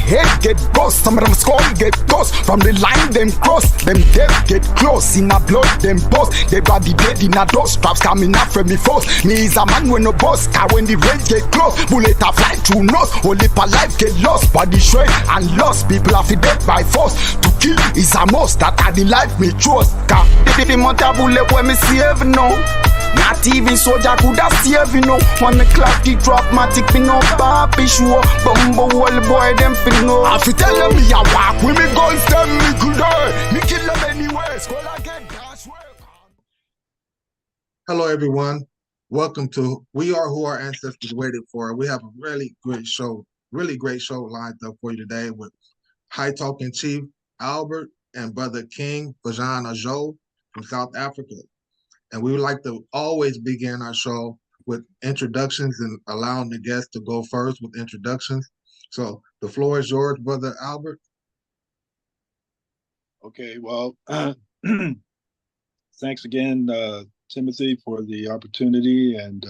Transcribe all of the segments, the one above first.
head get ghost, some of them skull get ghost. From the line them cross, them dead get close. In a blood them boss, they body dead in a dust. Traps coming up from me force. Me is a man when no boss, car when the rain get close. Bullet a fly through nose, only per life get lost. Body shred and lost, people are dead by force. To kill is a must, that are the life me trust. Car the motor bullet when me save no. Not even soldier could have saved, you know. When me clap the drop, matic me no papi show. Bumbo wall boy them fi know. I fi tell them me a walk with me guns, them me good me kill them anyway. Skull again, dash work. Hello everyone, welcome to We Are Who Our Ancestors Waited For. We have a really great show lined up for you today with High Talking Chief Albert and Brother King Bajan Ajo from South Africa. And we would like to always begin our show with introductions and allowing the guests to go first with introductions. So the floor is yours, Brother Albert. Okay, well, thanks again, Timothy, for the opportunity. And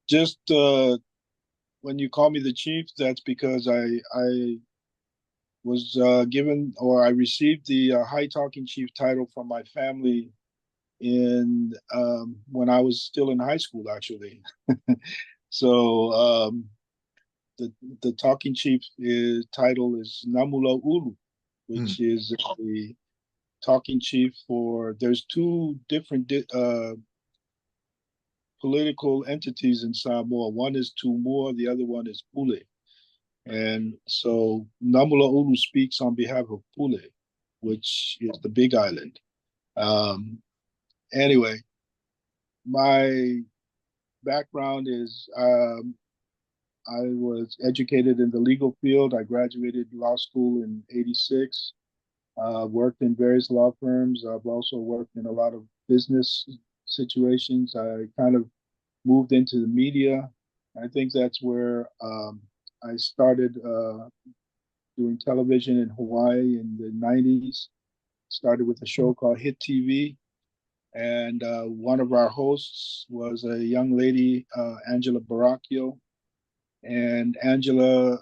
just when you call me the chief, that's because I was given, or I received the High Talking Chief title from my family in when I was still in high school, actually. So the Talking Chief title is Namula Ulu, which is the Talking Chief for, there's two different political entities in Samoa. One is Tumua, the other one is Pule. And so Namula Ulu speaks on behalf of Pule, which is the Big Island. Anyway, my background is I was educated in the legal field. I graduated law school in '86, worked in various law firms. I've also worked in a lot of business situations. I kind of moved into the media. I think that's where I started doing television in Hawaii in the '90s. Started with a show called Hit TV. And one of our hosts was a young lady, Angela Baracchio. And Angela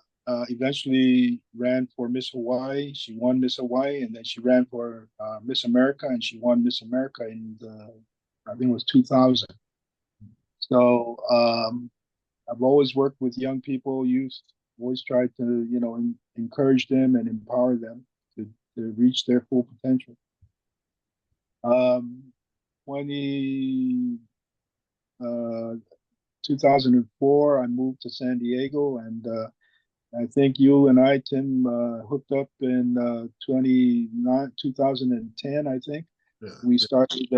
eventually ran for Miss Hawaii. She won Miss Hawaii, and then she ran for Miss America, and she won Miss America in I think it was 2000. So I've always worked with young people, youth, always tried to, encourage them and empower them to reach their full potential. 2004, I moved to San Diego, and I think you and I, Tim, hooked up in 2010, I think. Yeah. We started,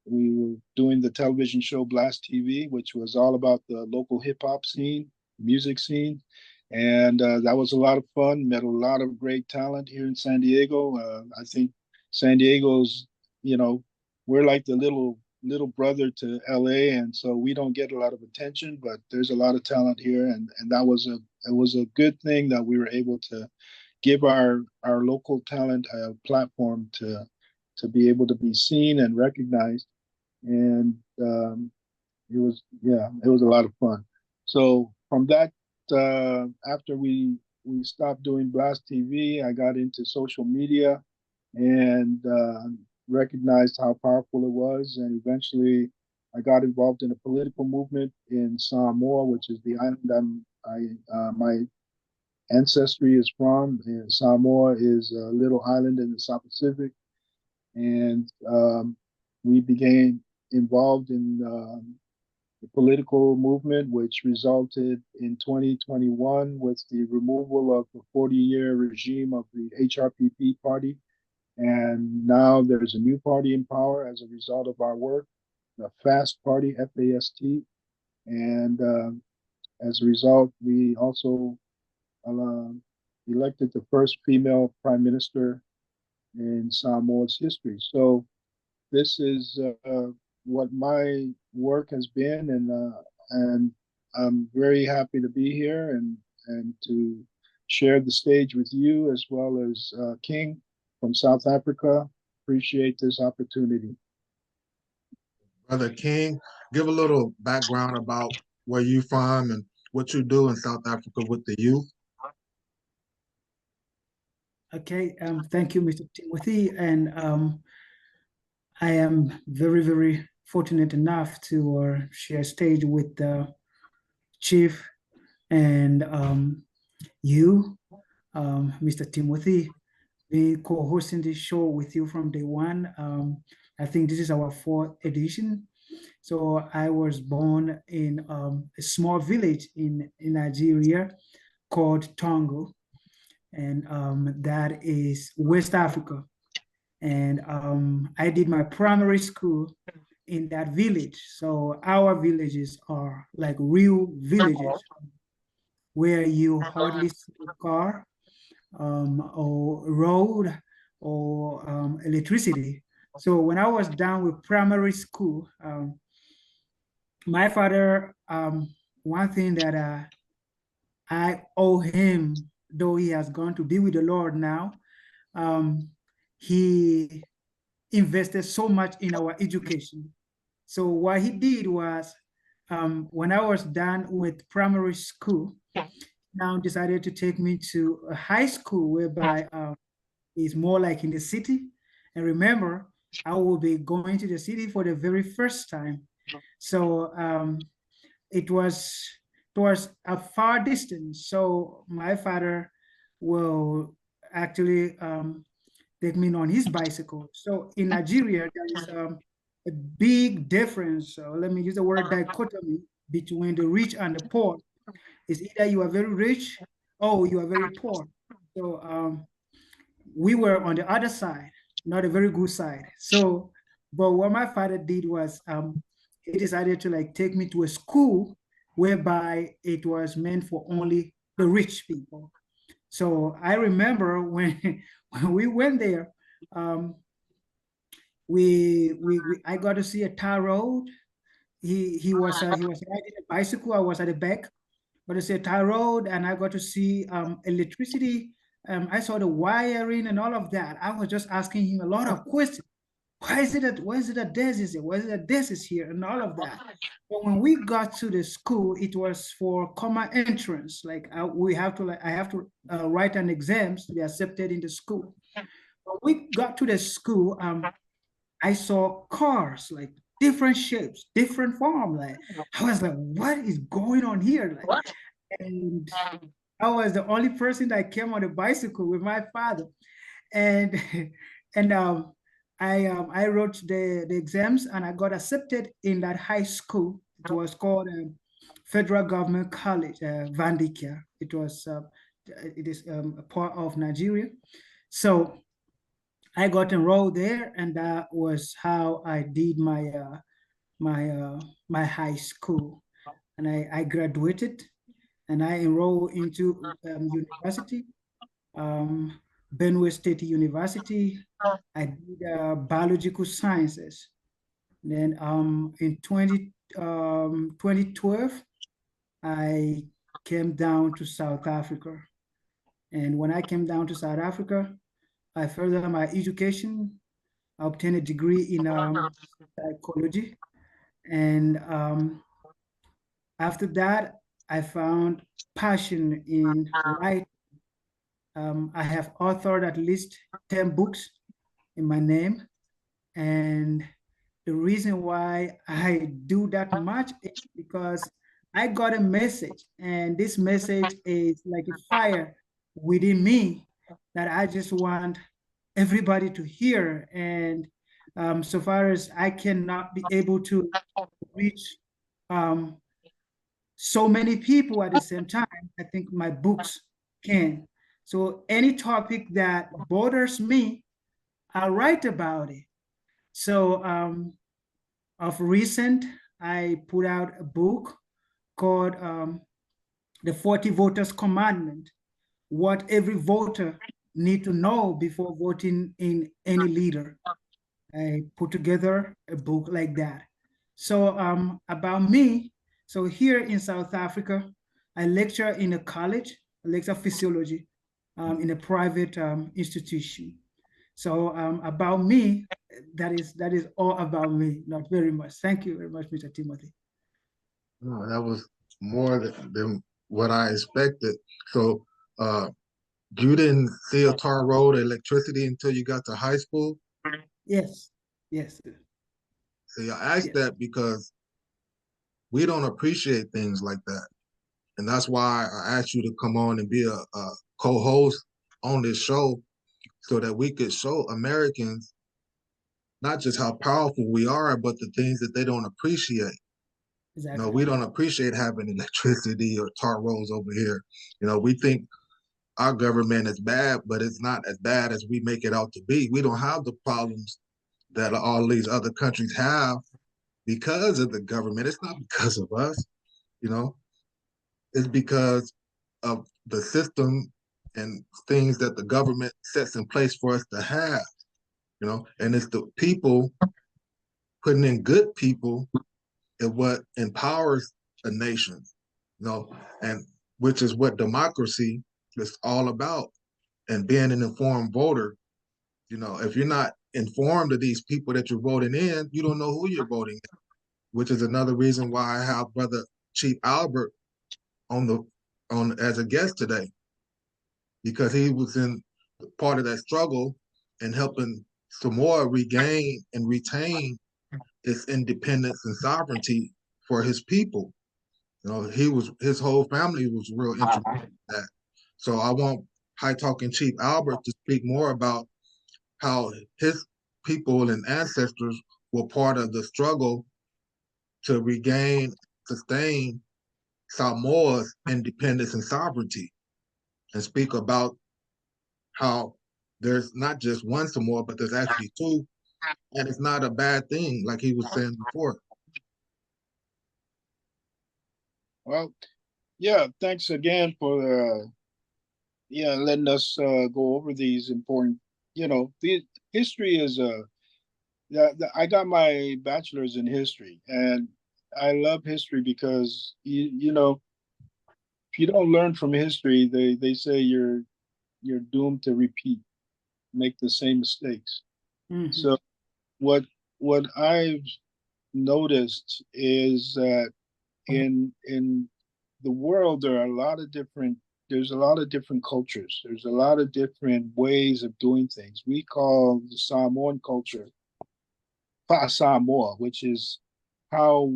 we were doing the television show Blast TV, which was all about the local hip hop scene, music scene. And that was a lot of fun, met a lot of great talent here in San Diego. I think San Diego's, we're like the little brother to LA, and so we don't get a lot of attention, but there's a lot of talent here, and that was a good thing that we were able to give our local talent a platform to be able to be seen and recognized, and it was a lot of fun. So from that, after we stopped doing Blast TV, I got into social media and recognized how powerful it was, and eventually I got involved in a political movement in Samoa, which is the island my ancestry is from. And Samoa is a little island in the South Pacific, and we became involved in the political movement, which resulted in 2021 with the removal of the 40-year regime of the HRPP party. And now there's a new party in power as a result of our work, the FAST party, F-A-S-T. And as a result, we also elected the first female prime minister in Samoa's history. So this is what my work has been, and I'm very happy to be here and to share the stage with you as well as King from South Africa. Appreciate this opportunity. Brother King, give a little background about where you're from and what you do in South Africa with the youth. Okay, thank you, Mr. Timothy, and I am very, very fortunate enough to share stage with the Chief and you, Mr. Timothy, be co-hosting this show with you from day one. I think this is our fourth edition. So I was born in a small village in Nigeria called Tongo, and that is West Africa. And I did my primary school in that village. So our villages are like real villages where you hardly see a car or road or electricity. So when I was done with primary school, my father, one thing that I owe him, though he has gone to be with the Lord now, he invested so much in our education. So what he did was, when I was done with primary school, now decided to take me to a high school whereby it's more like in the city. And remember, I will be going to the city for the very first time. So it was a far distance. So my father will actually take me on his bicycle. So in Nigeria, there is a big difference. So let me use the word dichotomy between the rich and the poor. It's either you are very rich or you are very poor. So we were on the other side, not a very good side. So, but what my father did was he decided to like take me to a school whereby it was meant for only the rich people. So I remember when when we went there, I got to see a tar road. He was riding a bicycle. I was at the back, but it's a tar road, and I got to see electricity. I saw the wiring and all of that. I was just asking him a lot of questions. Why is it that this is here? Why is it that this is here? And all of that. But when we got to the school, it was for common entrance. Like I have to write an exams to be accepted in the school. When we got to the school, I saw cars, like different shapes, different form. Like I was like, what is going on here? Like, and I was the only person that came on a bicycle with my father, and and I wrote the exams and I got accepted in that high school. It was called Federal Government College, Vandikia. It is a part of Nigeria. So I got enrolled there, and that was how I did my high school, and I graduated, and I enrolled into university, Benue State University. I did biological sciences. Then in 2012, I came down to South Africa. And when I came down to South Africa, I furthered my education. I obtained a degree in psychology. And after that, I found passion in writing. I have authored at least 10 books in my name. And the reason why I do that much is because I got a message, and this message is like a fire within me that I just want everybody to hear. And so far as I cannot be able to reach so many people at the same time, I think my books can. So any topic that bothers me, I'll write about it. So of recent, I put out a book called The 40 Voters Commandment, what every voter need to know before voting in any leader. I put together a book like that. So about me, so here in South Africa, I lecture in a college, I lecture physiology in a private institution. So about me, that is all about me, not very much. Thank you very much, Mr. Timothy. No, that was more than what I expected. So You didn't see a tar road, electricity until you got to high school? Yes, yes, See, I asked yes. that because we don't appreciate things like that. And that's why I asked you to come on and be a co-host on this show so that we could show Americans not just how powerful we are, but the things that they don't appreciate. You know, Exactly. we don't appreciate having electricity or tar roads over here. You know, we think our government is bad, but it's not as bad as we make it out to be. We don't have the problems that all these other countries have because of the government. It's not because of us, you know, it's because of the system and things that the government sets in place for us to have, you know, and it's the people putting in good people and what empowers a nation, you know, and which is what democracy is all about. And being an informed voter, you know, if you're not informed of these people that you're voting in, you don't know who you're voting in, which is another reason why I have Brother Chief Albert on the on as a guest today, because he was in part of that struggle and helping Samoa regain and retain its independence and sovereignty for his people. You know, his whole family was real interested in that. So I want High Talking Chief Albert to speak more about how his people and ancestors were part of the struggle to regain, sustain Samoa's independence and sovereignty, and speak about how there's not just one Samoa, but there's actually two, and it's not a bad thing, like he was saying before. Well, yeah, thanks again for letting us go over these important, the history is I got my bachelor's in history, and I love history because if you don't learn from history, they say you're doomed to repeat, make the same mistakes. Mm-hmm. So what what I've noticed is that in the world there are a lot of different there's a lot of different cultures. There's a lot of different ways of doing things. We call the Samoan culture Pa Samoa, which is how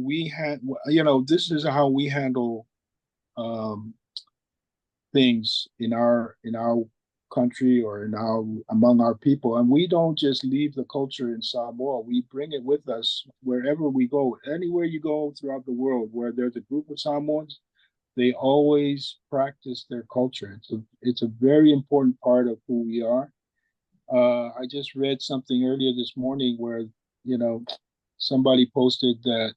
this is how we handle um, things in our country or in our among our people, and we don't just leave the culture in Samoa. We bring it with us wherever we go. Anywhere you go throughout the world where there's a group of Samoans, they always practice their culture. It's a very important part of who we are. I just read something earlier this morning where somebody posted that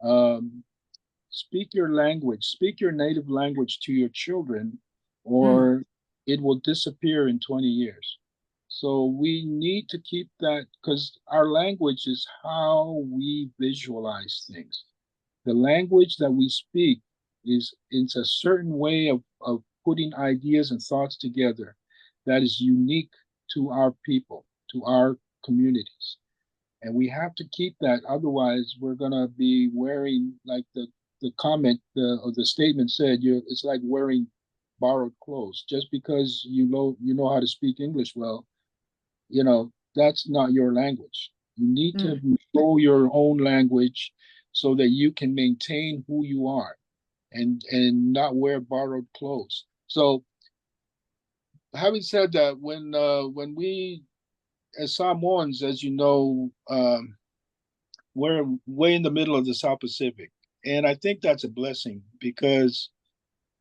um, speak your native language to your children, Mm. or it will disappear in 20 years. So we need to keep that because our language is how we visualize things. The language that we speak is it's a certain way of putting ideas and thoughts together that is unique to our people, to our communities. And we have to keep that. Otherwise, we're gonna be wearing like the comment or the statement said. It's like wearing borrowed clothes. Just because you know how to speak English well, that's not your language. You need to Mm. know your own language so that you can maintain who you are and not wear borrowed clothes. So, having said that, when we as Samoans, as you know, we're way in the middle of the South Pacific. And I think that's a blessing because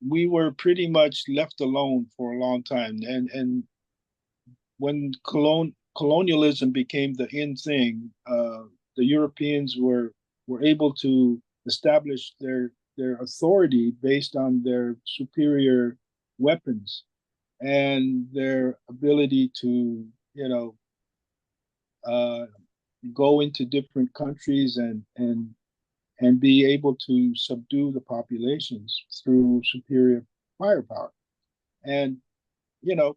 we were pretty much left alone for a long time. And when colonialism became the in thing, the Europeans were able to establish their authority based on their superior weapons and their ability to, uh, go into different countries and be able to subdue the populations through superior firepower. And, you know,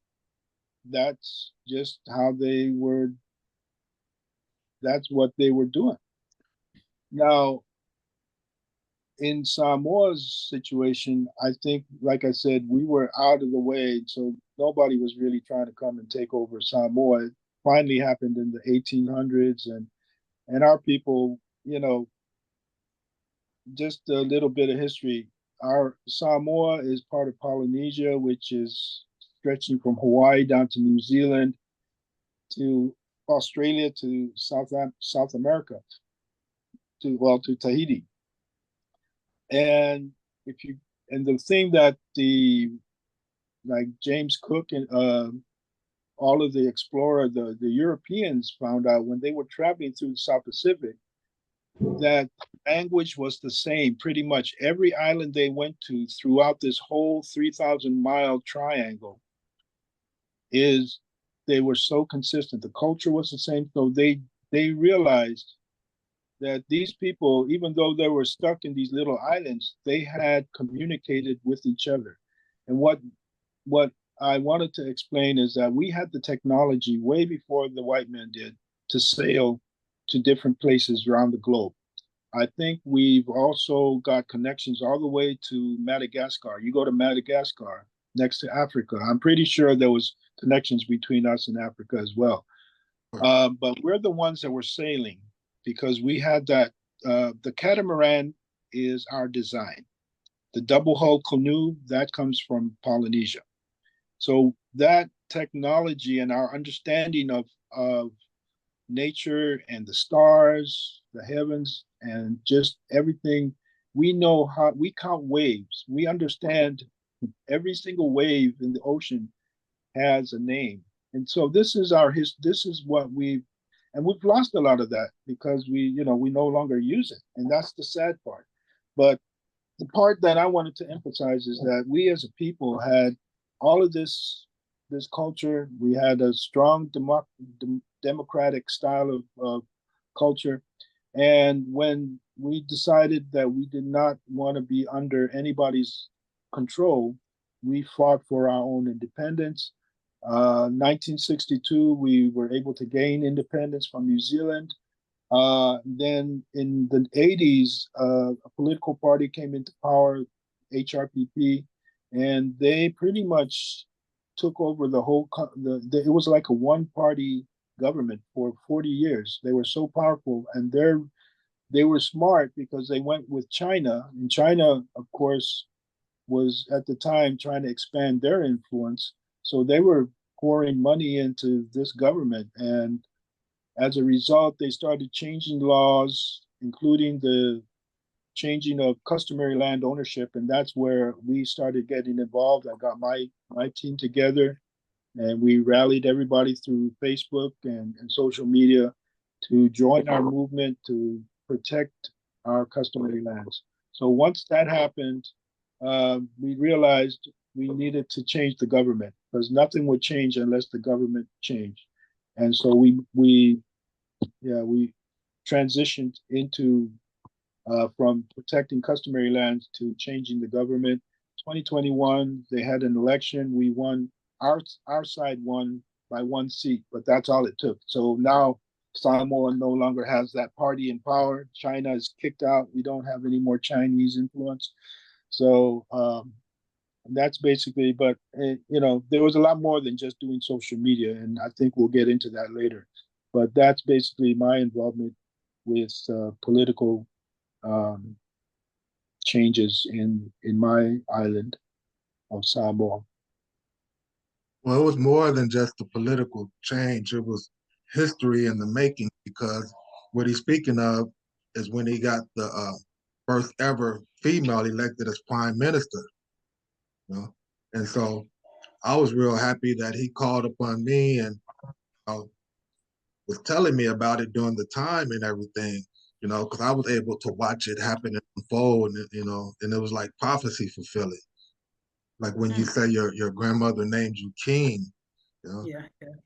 that's just how that's what they were doing. Now, in Samoa's situation, I think, like I said, we were out of the way, so nobody was really trying to come and take over Samoa. It finally happened in the 1800s, and our people, you know, just a little bit of history. Our Samoa is part of Polynesia, which is stretching from Hawaii down to New Zealand, to Australia, to South America, to Tahiti. And if you and the thing that like James Cook and all of the explorer, the Europeans found out when they were traveling through the South Pacific, that language was the same pretty much every island they went to throughout this whole 3,000-mile triangle. They were so consistent. The culture was the same. So they realized that these people, even though they were stuck in these little islands, they had communicated with each other. And what I wanted to explain is that we had the technology way before the white men did to sail to different places around the globe. I think we've also got connections all the way to Madagascar. You go to Madagascar, next to Africa. I'm pretty sure there was connections between us and Africa as well. But we're the ones that were sailing because we had that. The catamaran is our design. The double hull canoe, that comes from Polynesia. So that technology and our understanding of nature and the stars, the heavens, and just everything, we know how we count waves. We understand every single wave in the ocean has a name. And so this is this is what we've lost a lot of that because we no longer use it. And that's the sad part. But the part that I wanted to emphasize is that we as a people had all of this culture. We had a strong democratic style of culture. And when we decided that we did not want to be under anybody's control, we fought for our own independence. 1962, we were able to gain independence from New Zealand. Then in the 80s, a political party came into power, HRPP, and they pretty much took over the whole, it was like a one-party government for 40 years. They were so powerful, and they were smart because they went with China. And China, of course, was at the time trying to expand their influence. So they were pouring money into this government. And as a result, they started changing laws, including the changing of customary land ownership. And that's where we started getting involved. I got my team together, and we rallied everybody through Facebook and social media to join our movement to protect our customary lands. So once that happened, we realized we needed to change the government because nothing would change unless the government changed. And so we transitioned into from protecting customary lands to changing the government. 2021, they had an election. We won. Our side won by 1 seat, but that's all it took. So now Samoa no longer has that party in power. China is kicked out. We don't have any more Chinese influence. So that's basically, but there was a lot more than just doing social media, and I think we'll get into that later. But that's basically my involvement with political changes in my island of Samoa. Well, it was more than just the political change. It was history in the making, because what he's speaking of is when he got the first ever female elected as prime minister. And so I was real happy that he called upon me and was telling me about it during the time and everything, because I was able to watch it happen and unfold, and it was like prophecy fulfilling. Like when you say your grandmother named you king,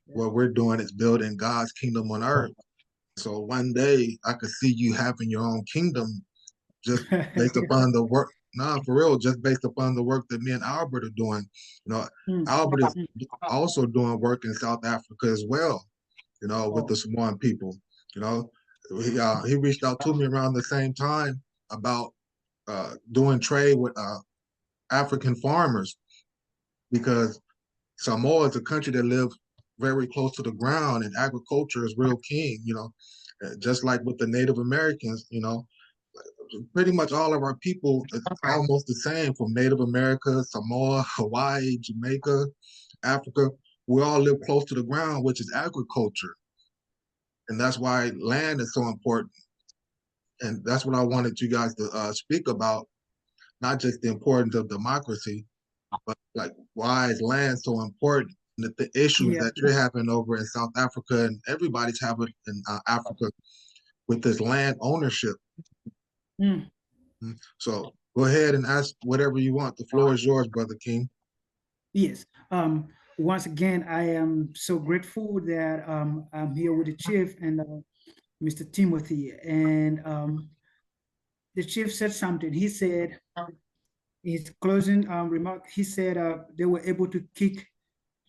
what we're doing is building God's kingdom on earth. So one day I could see you having your own kingdom just based upon the work. Nah, for real, just based upon the work that me and Albert are doing. Albert is also doing work in South Africa as well, with the Samoan people. He reached out to me around the same time about doing trade with African farmers, because Samoa is a country that lives very close to the ground, and agriculture is real king, just like with the Native Americans, pretty much all of our people is almost the same, from Native America, Samoa, Hawaii, Jamaica, Africa. We all live close to the ground, which is agriculture. And that's why land is so important. And that's what I wanted you guys to speak about, not just the importance of democracy, but like, why is land so important? The issues that you're having over in South Africa, and everybody's having in Africa with this land ownership. So go ahead and ask whatever you want. The floor is yours, Brother King. Yes. Once again, I am so grateful that I'm here with the chief and Mr. Timothy. And the chief said something. He said, his closing remark, he said they were able to kick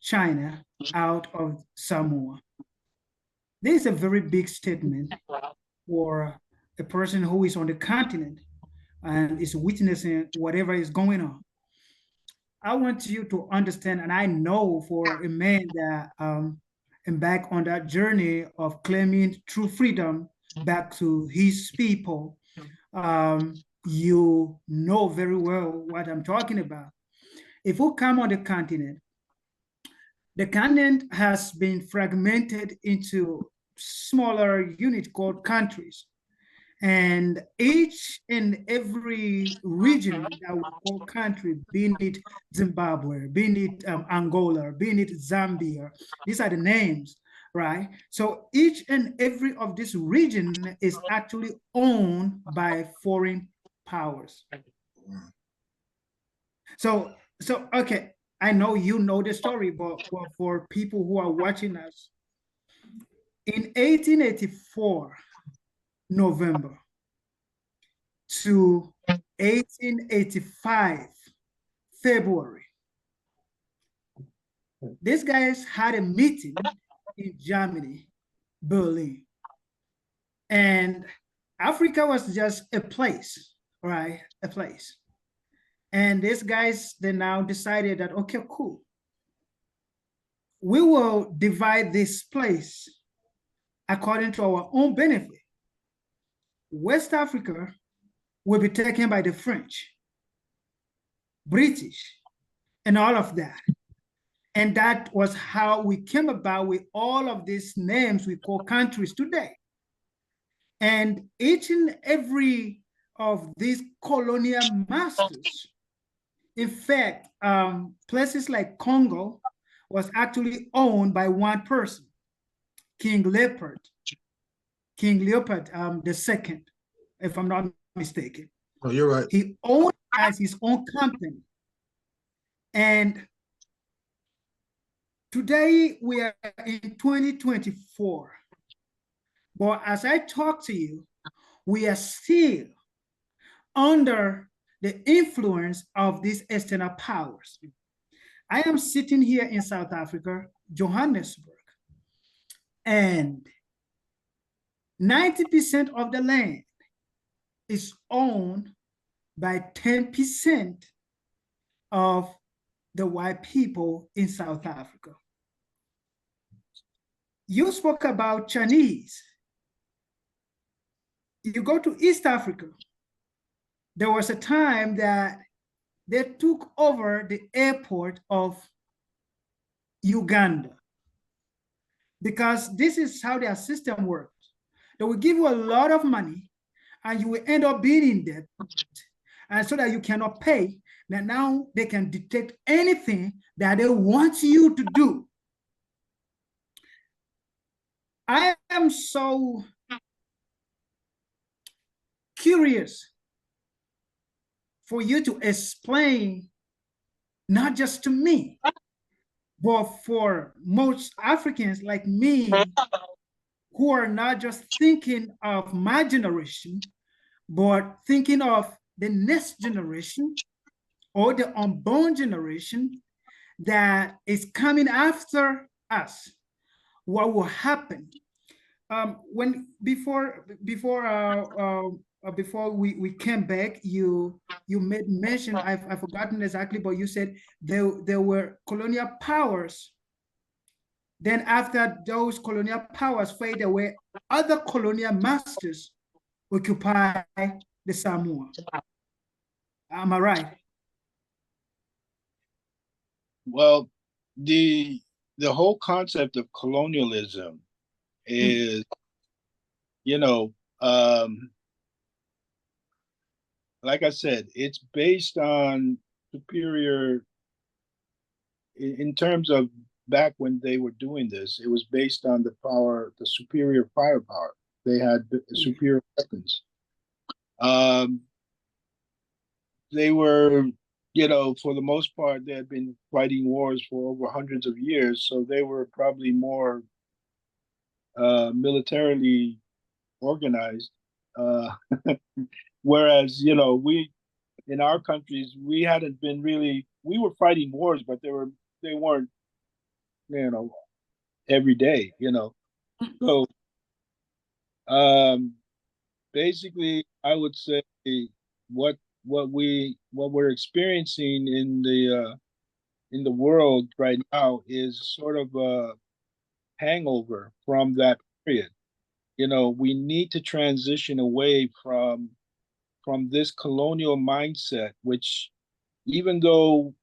China out of Samoa. This is a very big statement for a person who is on the continent and is witnessing whatever is going on. I want you to understand, and I know for a man that embarked on that journey of claiming true freedom back to his people, you know very well what I'm talking about. If we come on the continent has been fragmented into smaller units called countries. And each and every region that we call country, being it Zimbabwe, being it Angola, being it Zambia, these are the names, right? So each and every of this region is actually owned by foreign powers. So okay, I know you know the story, but for people who are watching us, in 1884, November to 1885, February, these guys had a meeting in Germany, Berlin. And Africa was just a place, right? A place. And these guys, they now decided that, okay, cool. We will divide this place according to our own benefit. West Africa will be taken by the French, British, and all of that. And that was how we came about with all of these names we call countries today. And each and every of these colonial masters, in fact, places like Congo was actually owned by one person, King Leopold II, if I'm not mistaken. Oh, you're right. He owned as his own company. And today we are in 2024. But as I talk to you, we are still under the influence of these external powers. I am sitting here in South Africa, Johannesburg, and 90% of the land is owned by 10% of the white people in South Africa. You spoke about Chinese. You go to East Africa, there was a time that they took over the airport of Uganda, because this is how their system works. They will give you a lot of money and you will end up being in debt, and so that you cannot pay, that now they can detect anything that they want you to do. I am so curious for you to explain, not just to me, but for most Africans like me, who are not just thinking of my generation, but thinking of the next generation or the unborn generation that is coming after us. What will happen? Before before we came back, you made mention, I've forgotten exactly, but you said there were colonial powers. Then after those colonial powers fade away, other colonial masters occupy the Samoa. Am I right? Well, the whole concept of colonialism is, you know, like I said, it's based on superior, in terms of back when they were doing this, it was based on the power, the superior firepower. They had superior weapons. They were, for the most part, they had been fighting wars for over hundreds of years, so they were probably more militarily organized. Uh, whereas, we in our countries, we hadn't been really, we were fighting wars, but they weren't, every day, So um, basically, I would say what what we're experiencing in the world right now is sort of a hangover from that period. We need to transition away from this colonial mindset, which, even though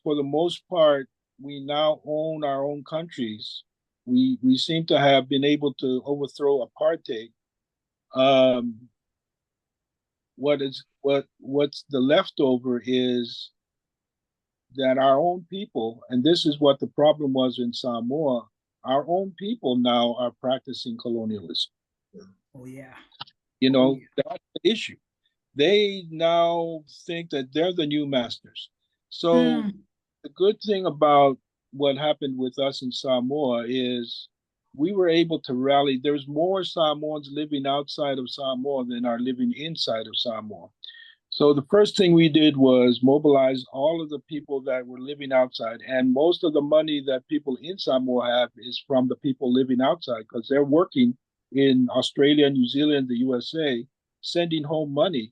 for the most part we now own our own countries, we seem to have been able to overthrow apartheid. Um, what's the leftover is that our own people, and this is what the problem was in Samoa, our own people now are practicing colonialism. Oh yeah. That's the issue. They now think that they're the new masters. So the good thing about what happened with us in Samoa is we were able to rally. There's more Samoans living outside of Samoa than are living inside of Samoa. So the first thing we did was mobilize all of the people that were living outside. And most of the money that people in Samoa have is from the people living outside, because they're working in Australia, New Zealand, the USA, sending home money.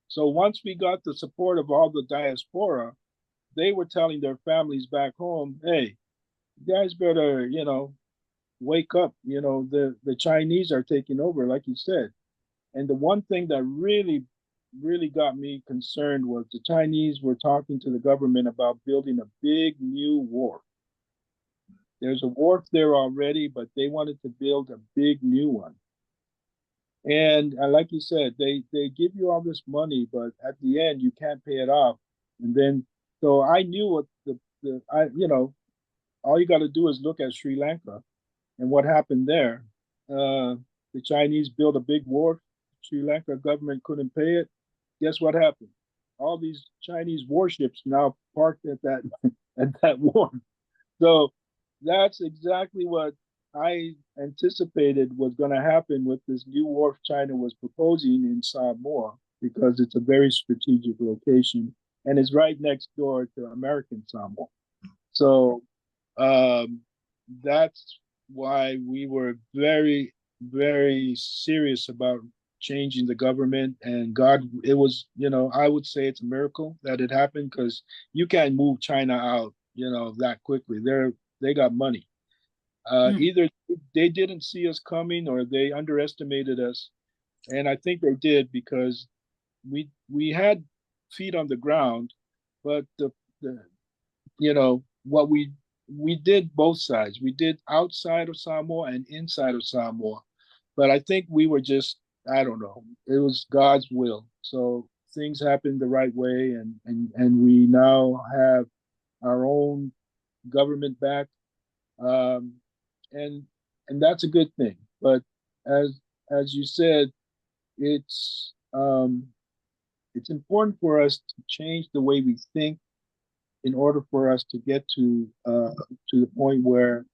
So once we got the support of all the diaspora, they were telling their families back home, hey, you guys better, wake up. The Chinese are taking over, like you said. And the one thing that really got me concerned was the Chinese were talking to the government about building a big new wharf. There's a wharf there already, but they wanted to build a big new one. And like you said, they give you all this money, but at the end you can't pay it off. And then, so I knew what all you got to do is look at Sri Lanka and what happened there. The Chinese built a big wharf. Sri Lanka government couldn't pay it. Guess what happened? All these Chinese warships now parked at that at that wharf. So that's exactly what I anticipated was going to happen with this new wharf China was proposing in Samoa, because it's a very strategic location and it's right next door to American Samoa. So that's why we were very, very serious about changing the government. And God, it was, I would say it's a miracle that it happened, because you can't move China out, that quickly. They got money. Either they didn't see us coming or they underestimated us. And I think they did, because we had feet on the ground, but the what we did both sides. We did outside of Samoa and inside of Samoa. But I think we were just, I don't know, it was God's will. So things happened the right way, and we now have our own government back. Um, and that's a good thing. But as you said, it's important for us to change the way we think in order for us to get to the point where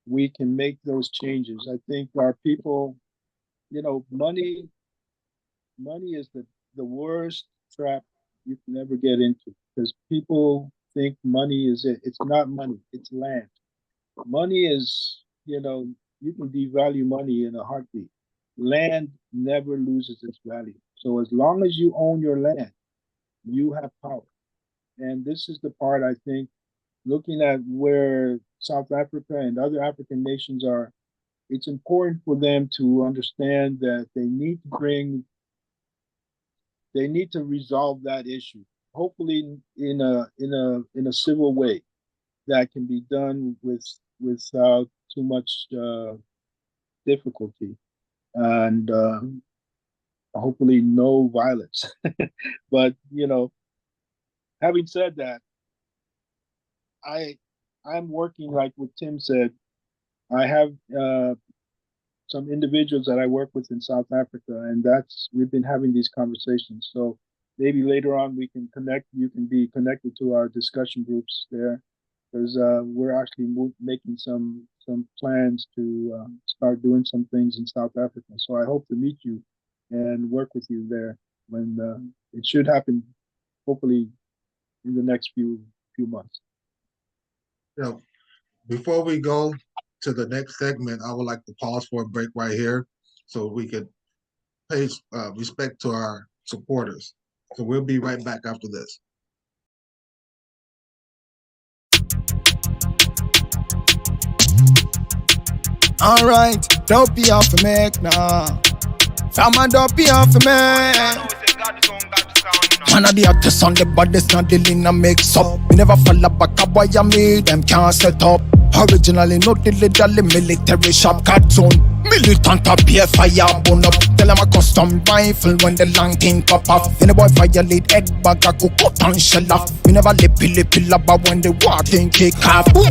we can make those changes. I think our people, money is the worst trap you can ever get into, because people think money is it. It's not money, it's land. Money is, you can devalue money in a heartbeat. land never loses its value. So as long as you own your land, you have power. And this is the part I think, looking at where South Africa and other African nations are, it's important for them to understand that they need to resolve that issue. Hopefully in a civil way that can be done without too much difficulty, and hopefully no violence. But having said that, I'm working, like what Tim said. I have some individuals that I work with in South Africa, and we've been having these conversations. So maybe later on we can connect. You can be connected to our discussion groups there, because we're actually making some plans to start doing some things in South Africa. So I hope to meet you and work with you there when it should happen, hopefully in the next few months. Yeah. Before we go to the next segment, I would like to pause for a break right here so we could pay respect to our supporters. So we'll be right back after this. All right, don't be off for me, nah. Fama, don't be off for me. Man of the artist on the baddest, not dealing a mix up. Me never fall back a boy I made them can't set up. Originally no dilly-dally military shop cartoon. Militant up here fire burn up. Tell them a custom rifle when the long thing pop off. When the boy violate head bag a go cut and shell off. Me never lippy lubber when the war thing kick off. Boom.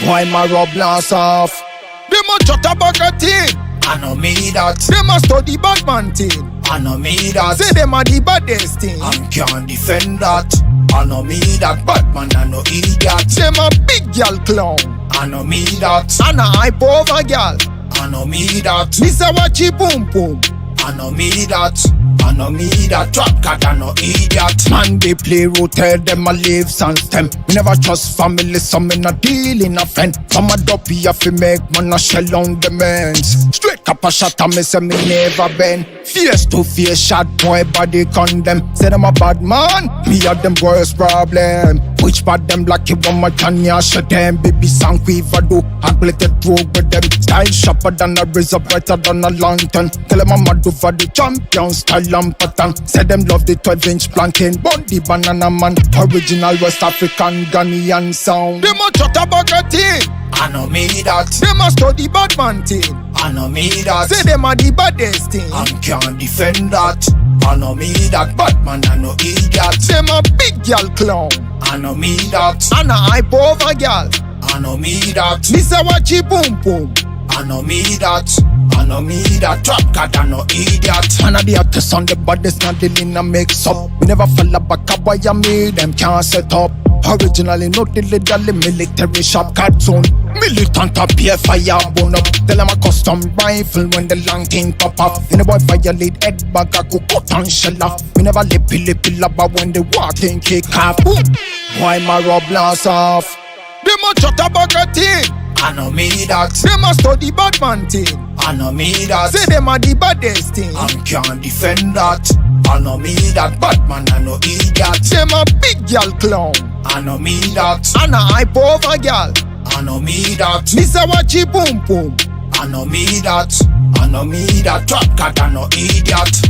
Boy my rub blast off. Them a chat about a thing. I know me that. Them a study Batman thing. I know me that. Say them a the baddest thing. I can't defend that. I know me that. Batman I know idiot. Them a big girl clown. I know me that. And a hype over girl. I know me that. Miss a watchy boom boom. I know me that. I know me that. TRAPGAD I know idiot. Man they play rotate them a lives and stem. Me never trust family, so me not deal in a friend. Some a dopey have to make man a shell on the men's. Straight up a shot and me say me never been. Face to face shot boy body condemn. Say them a bad man, me a them worst problem. Which part them black you want my Tanya shut them. Baby song quiver do agglete rogue with them. Style sharper than a razor, brighter than a lantern. Tell them I'm a do for the champion style and pattern. Say them love the 12-inch plantain. Body banana man, original West African Ghanaian sound. Them a chat about a thing. I know me that. Them a study Batman thing. I know me that. Say them a the baddest thing. I can't defend that. I know me that. Batman I know idiot. Them a big girl clown. I know me that. And a hype over girl. I know me that. Miss a watchy boom boom. I know me that. I know me that. TRAPGAD I know idiot. Man of the artist on the baddest, not dealing a mix up. Me never fall back a boy I made them can't set up. Originally no dilly-dally military shop cartoon. Militant up here fire burn up. Tell them a custom rifle when the long thing pop off. When the boy violate head bag a go cut and shell off. Me never lippy lubber when the war thing kick off. Boom. Boy my rub blast off. Them a chat about a thing. I know me that. Them a study Batman thing. I know me that. Say them a the baddest thing. I can't defend that. I know me that. Batman I know idiot. Them a big girl clown. I know me that. And a hype over girl. I know me that. Miss a watchy boom boom. I know me that. I know me that. TRAPGAD I know idiot.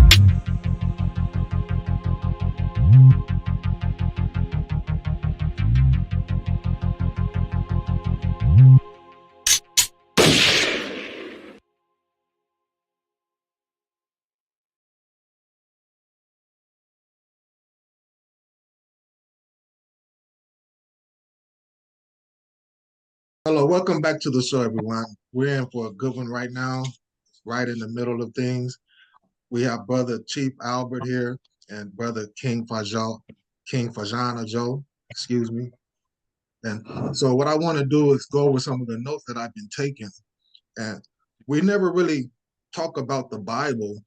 Hello, welcome back to the show, everyone. We're in for a good one right now, right in the middle of things. We have Brother Chief Albert here and Brother King Fajana Joe, excuse me. And so what I want to do is go over some of the notes that I've been taking. And we never really talk about the Bible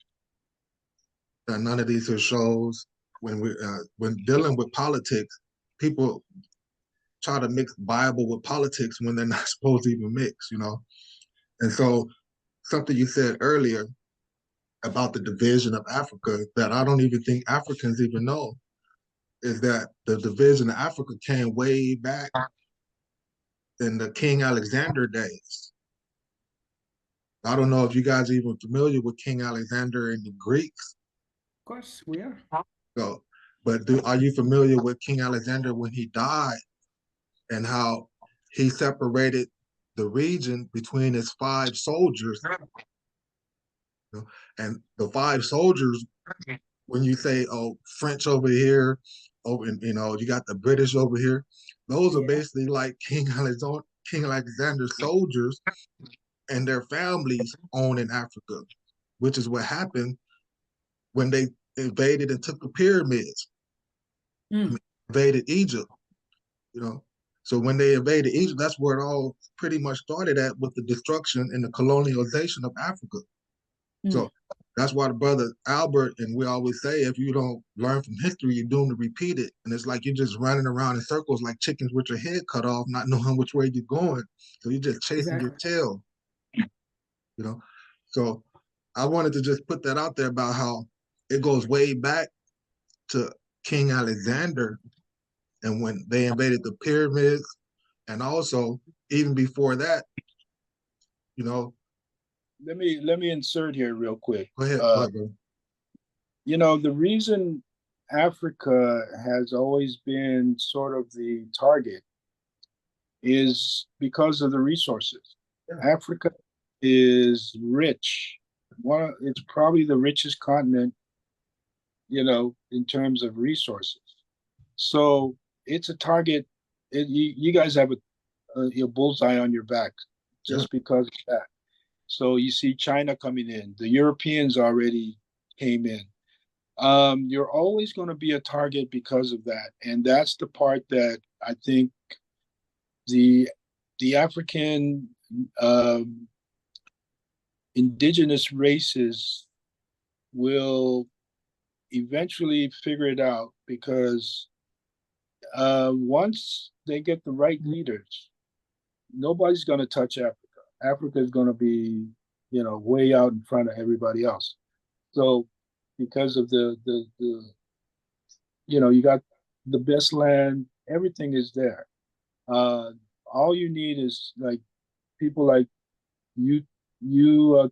on none of these shows. When dealing with politics, people try to mix Bible with politics when they're not supposed to even mix, you know? And so something you said earlier about the division of Africa that I don't even think Africans even know is that the division of Africa came way back in the King Alexander days. I don't know if you guys are even familiar with King Alexander and the Greeks. Of course, we are. So, but are you familiar with King Alexander when he died and how he separated the region between his 5 soldiers? You know, and the 5 soldiers, when you say, oh, French over here, over, you know, you got the British over here, those are basically like King Alexander's soldiers and their families owned in Africa, which is what happened when they invaded and took the pyramids, invaded Egypt, you know. So when they invaded Egypt, that's where it all pretty much started at, with the destruction and the colonialization of Africa. So that's why the brother Albert, and we always say, if you don't learn from history, you're doomed to repeat it. And it's like you're just running around in circles like chickens with your head cut off, not knowing which way you're going. So you're just chasing your tail, you know. So I wanted to just put that out there about how it goes way back to King Alexander and when they invaded the pyramids, and also even before that, you know. Let me insert here real quick. Go ahead, bro. You know, the reason Africa has always been sort of the target is because of the resources. Yeah. Africa is rich. It's probably the richest continent, you know, in terms of resources. So it's a target. You guys have a bullseye on your back just because of that. So you see China coming in. The Europeans already came in. You're always going to be a target because of that. And that's the part that I think the African indigenous races will eventually figure it out, because once they get the right leaders, nobody's going to touch Africa. Africa is going to be, you know, way out in front of everybody else. So because of the you know, you got the best land, everything is there. All you need is like people like you,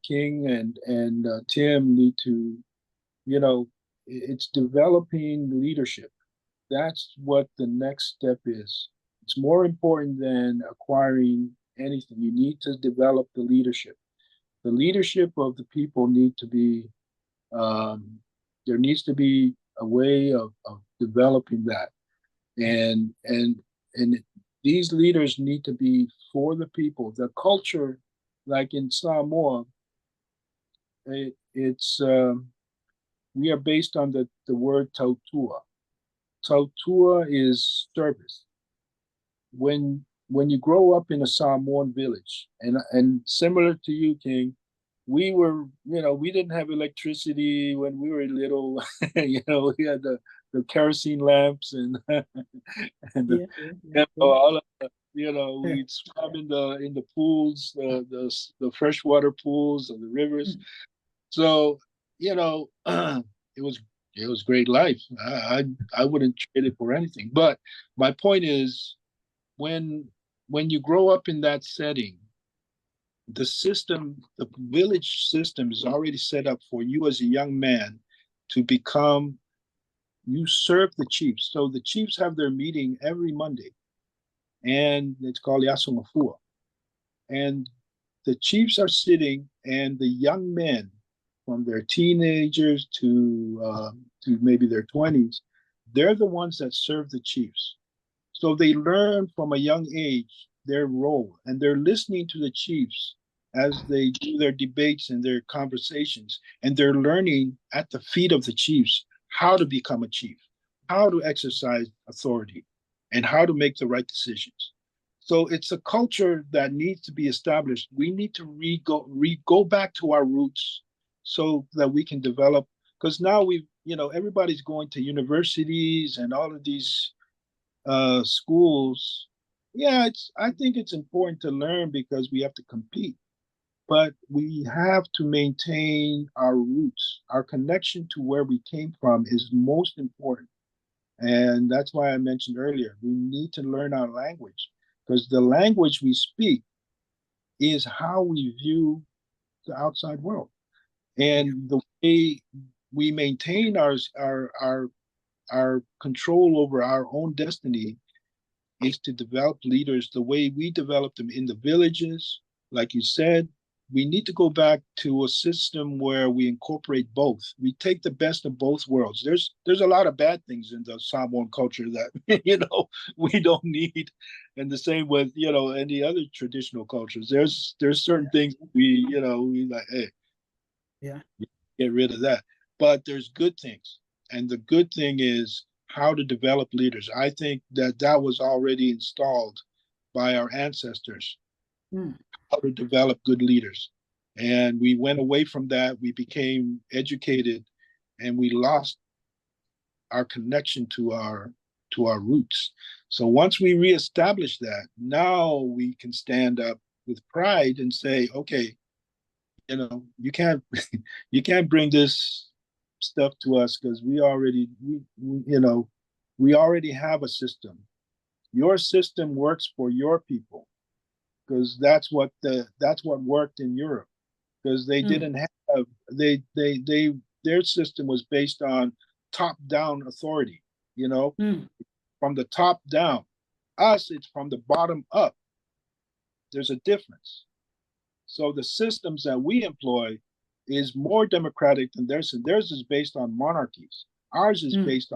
King, and Tim need to, you know, it's developing leadership. That's what the next step is. It's more important than acquiring anything. You need to develop the leadership. The leadership of the people need to be, there needs to be a way of developing that. And these leaders need to be for the people. The culture, like in Samoa, it's we are based on the word tautua. Tautua is service. When you grow up in a Samoan village, and similar to you, King, we were, you know, we didn't have electricity when we were little. You know, we had the kerosene lamps and and the, you know, all of the, you know, we'd swim in the pools, the freshwater pools and the rivers. So, you know, it was great life. I wouldn't trade it for anything. But my point is, when you grow up in that setting, the system, the village system is already set up for you as a young man to become, you serve the chiefs. So the chiefs have their meeting every Monday, and it's called Yasumafua. And the chiefs are sitting, and the young men, from their teenagers to maybe their 20s, they're the ones that serve the chiefs. So they learn from a young age their role, and they're listening to the chiefs as they do their debates and their conversations, and they're learning at the feet of the chiefs how to become a chief, how to exercise authority, and how to make the right decisions. So it's a culture that needs to be established. We need to go back to our roots so that we can develop, because now everybody's going to universities and all of these schools. Yeah, I think it's important to learn because we have to compete. but we have to maintain our roots. Our connection to where we came from is most important. And that's why I mentioned earlier, we need to learn our language, because the language we speak is how we view the outside world. And the way we maintain our control over our own destiny is to develop leaders the way we develop them in the villages. Like you said, we need to go back to a system where we incorporate both. We take the best of both worlds. There's a lot of bad things in the Samoan culture that we don't need, and the same with any other traditional cultures. There's certain things we like, hey, yeah, get rid of that. But there's good things, and the good thing is how to develop leaders. I think that was already installed by our ancestors. How to develop good leaders. And we went away from that. We became educated, and we lost our connection to our roots. So once we reestablish that, now we can stand up with pride and say, okay, you can't you can't bring this stuff to us, because we already have a system. Your system works for your people, because that's what worked in Europe, because they didn't have their system was based on top down authority, from the top down. Us, it's from the bottom up. There's a difference. So the systems that we employ is more democratic than theirs. Theirs is based on monarchies. Ours is based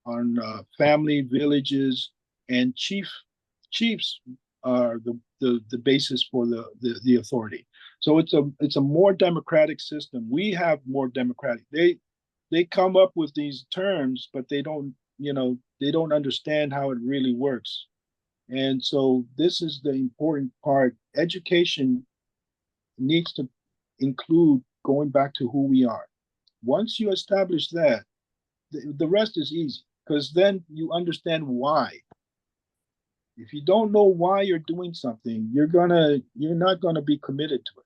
on family, villages, and chiefs are the basis for the authority. So it's a more democratic system. We have more democratic. They come up with these terms, but they don't understand how it really works. And so this is the important part. Education needs to include going back to who we are. Once you establish that, the rest is easy, because then you understand why. If you don't know why you're doing something, you're not gonna be committed to it.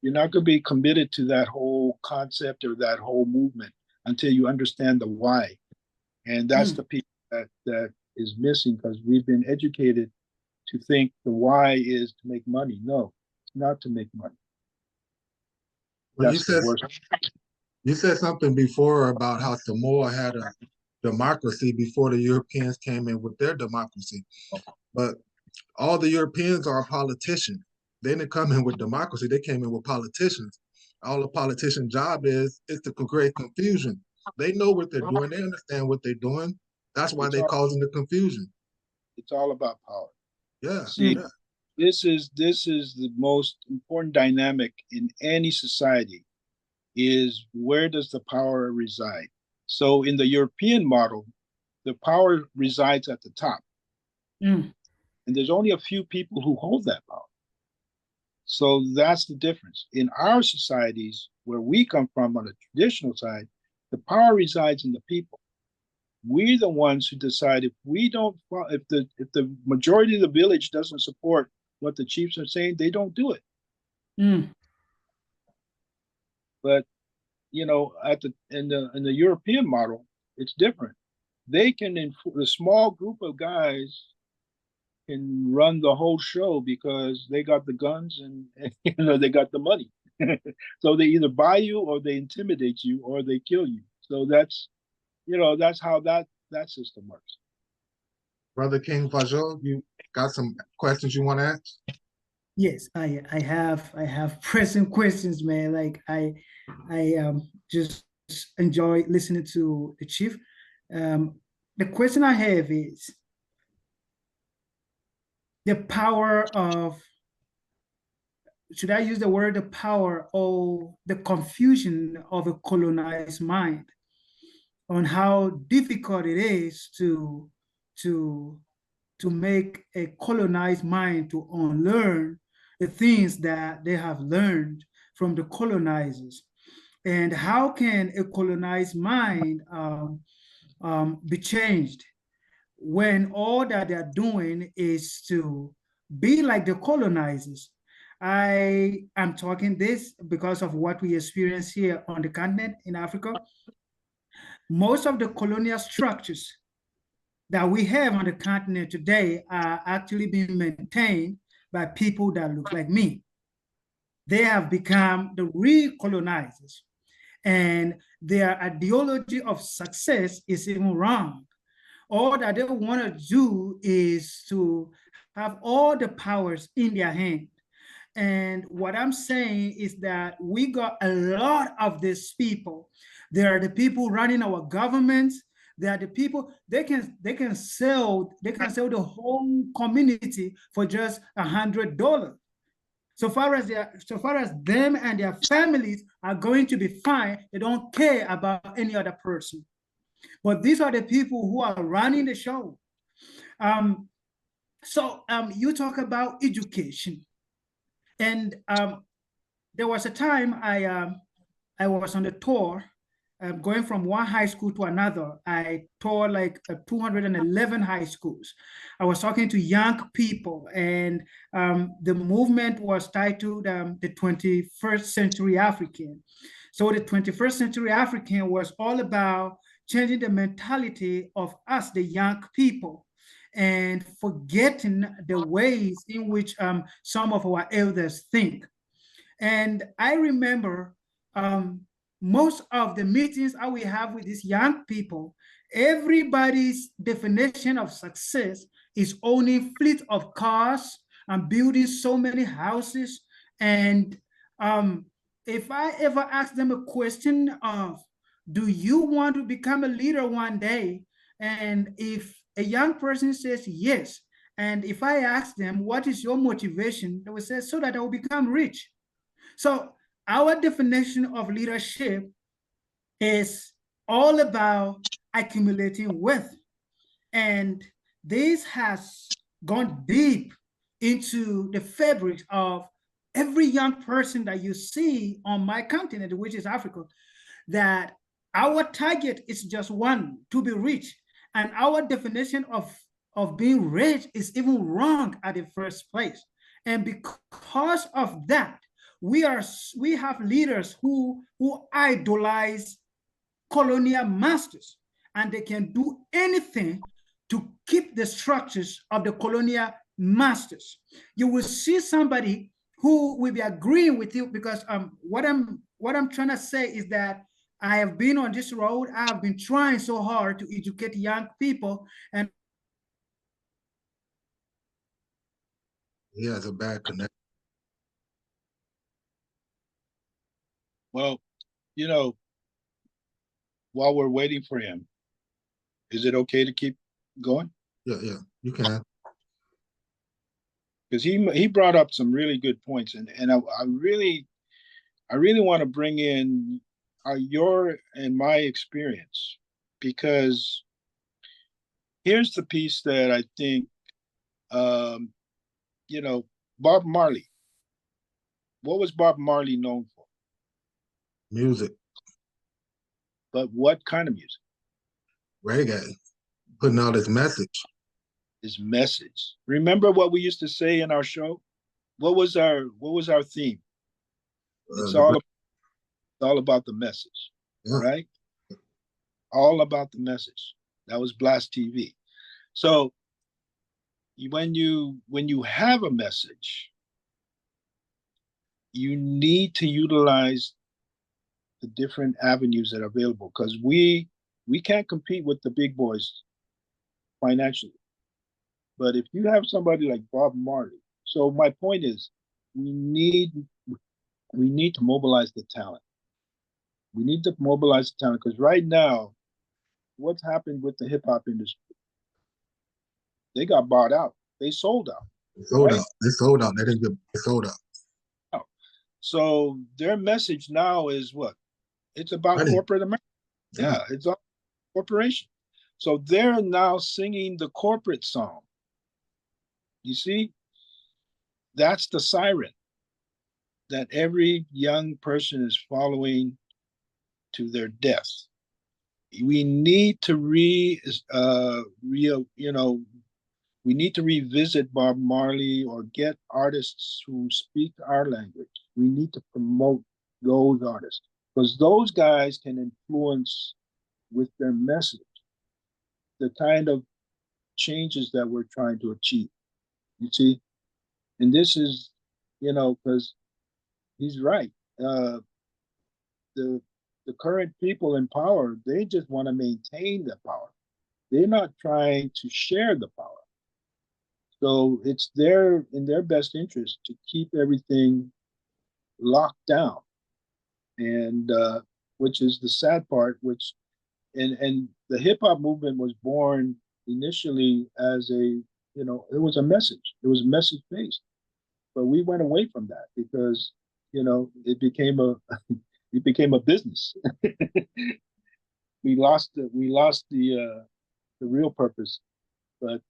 You're not gonna be committed to that whole concept or that whole movement until you understand the why. And that's the piece that is missing, because we've been educated to think the why is to make money. No, it's not to make money. Well, you said something before about how Samoa had a democracy before the Europeans came in with their democracy. But all the Europeans are politicians. They didn't come in with democracy. They came in with politicians. All a politician's job is to create confusion. They know what they're doing. They understand what they're doing. That's why they're causing the confusion. It's all about power. Yeah. See, this is the most important dynamic in any society, is where does the power reside? So in the European model, the power resides at the top. And there's only a few people who hold that power. So that's the difference. In our societies, where we come from on the traditional side, the power resides in the people. We're the ones who decide if the majority of the village doesn't support what the chiefs are saying, they don't do it. But in the European model, it's different. They can, a small group of guys can run the whole show because they got the guns and they got the money. So they either buy you, or they intimidate you, or they kill you. So that's how that system works. Brother King Fajo, you got some questions you want to ask? Yes, I have pressing questions, man. Like I just enjoy listening to the chief. The question I have is the power of, should I use the word the power, or the confusion of a colonized mind, on how difficult it is to make a colonized mind to unlearn the things that they have learned from the colonizers. And how can a colonized mind be changed when all that they're doing is to be like the colonizers? I am talking this because of what we experience here on the continent in Africa. Most of the colonial structures that we have on the continent today are actually being maintained by people that look like me. They have become the recolonizers, and their ideology of success is even wrong. All that they want to do is to have all the powers in their hand. And what I'm saying is that we got a lot of these people. They are the people running our governments. They are the people they can sell the whole community for just $100. So far as them and their families are going to be fine, they don't care about any other person. But these are the people who are running the show. You talk about education, and there was a time I was on the tour, going from one high school to another. I toured like 211 high schools. I was talking to young people, and the movement was titled the 21st Century African. So the 21st Century African was all about changing the mentality of us, the young people, and forgetting the ways in which some of our elders think. And I remember most of the meetings I will have with these young people, everybody's definition of success is owning fleet of cars and building so many houses. And if I ever ask them a question of, do you want to become a leader one day? And if a young person says yes, and if I ask them, what is your motivation? They will say, so that I will become rich. So our definition of leadership is all about accumulating wealth. And this has gone deep into the fabric of every young person that you see on my continent, which is Africa, that our target is just one, to be rich. And our definition of being rich is even wrong at the first place. And because of that, we have leaders who idolize colonial masters, and they can do anything to keep the structures of the colonial masters. You will see somebody who will be agreeing with you, because what I'm trying to say is that I have been on this road. I have been trying so hard to educate young people, and he has a bad connection. Well, you know, while we're waiting for him, is it okay to keep going? Yeah, you can. Because he brought up some really good points, and I really want to bring in your and my experience, because here's the piece that I think, Bob Marley. What was Bob Marley known for? Music. But what kind of music? Reggae. Putting out his message. His message. Remember what we used to say in our show? What was our theme? It's all about the message, right? All about the message. That was Blast TV. So when you have a message, you need to utilize the different avenues that are available, because we can't compete with the big boys financially. But if you have somebody like Bob Marley, so my point is, we need to mobilize the talent. We need to mobilize the talent, because right now, what's happened with the hip hop industry? They got bought out. They sold out. They sold out. They sold out. They didn't get sold out. So their message now is what? It's about corporate America. Yeah, it's all corporation. So they're now singing the corporate song. You see, that's the siren that every young person is following to their death. We need to We need to revisit Bob Marley or get artists who speak our language. We need to promote those artists because those guys can influence with their message the kind of changes that we're trying to achieve. You see? And this is, because he's right. The current people in power, they just want to maintain the power. They're not trying to share the power. So it's in their best interest to keep everything locked down, and which is the sad part. And the hip hop movement was born initially as it was a message. It was message based, but we went away from that because it became a business. we lost the real purpose. But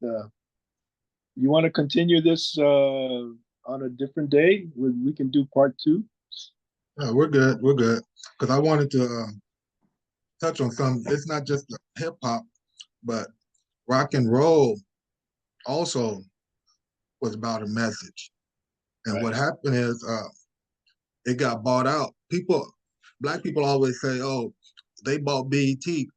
you want to continue this on a different day? We can do part 2. Yeah, we're good. We're good. Because I wanted to touch on something. It's not just the hip hop, but rock and roll also was about a message. And Right. what happened is it got bought out. Black people always say, "Oh, they bought BET,"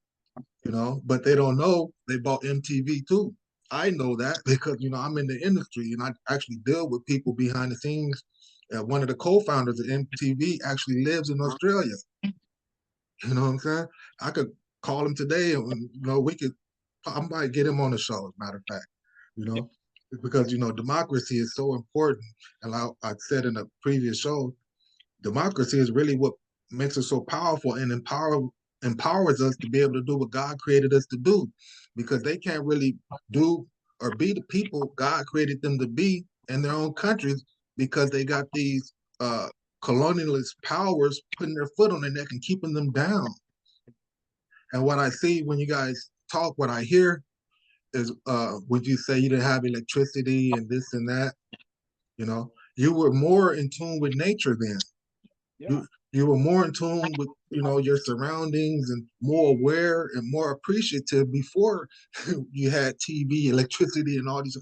but they don't know they bought MTV too. I know that because I'm in the industry and I actually deal with people behind the scenes. One of the co-founders of MTV actually lives in Australia. You know what I'm saying? I could call him today and I might get him on the show, as a matter of fact, because democracy is so important. And I said in a previous show, democracy is really what makes us so powerful and empowers us to be able to do what God created us to do, because they can't really do or be the people God created them to be in their own countries because they got these colonialist powers putting their foot on their neck and keeping them down. And what I see when you guys talk, what I hear is when you say you didn't have electricity and this and that, you were more in tune with nature then. Yeah. You were more in tune with your surroundings and more aware and more appreciative before you had TV, electricity, and all these.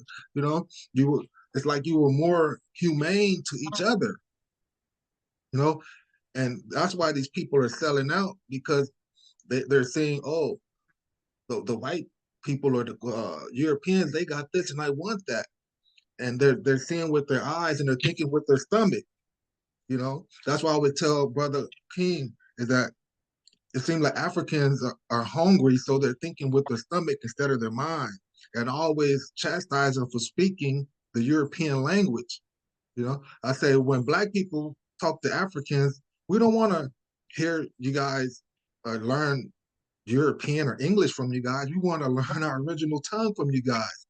It's like you were more humane to each other. And that's why these people are selling out, because they're saying, oh, the white people or the Europeans, they got this and I want that, and they're seeing with their eyes and they're thinking with their stomach. That's why I would tell Brother King is that it seems like Africans are hungry, so they're thinking with their stomach instead of their mind, and always chastise them for speaking the European language. I say when Black people talk to Africans, we don't want to hear you guys learn European or English from you guys. We want to learn our original tongue from you guys,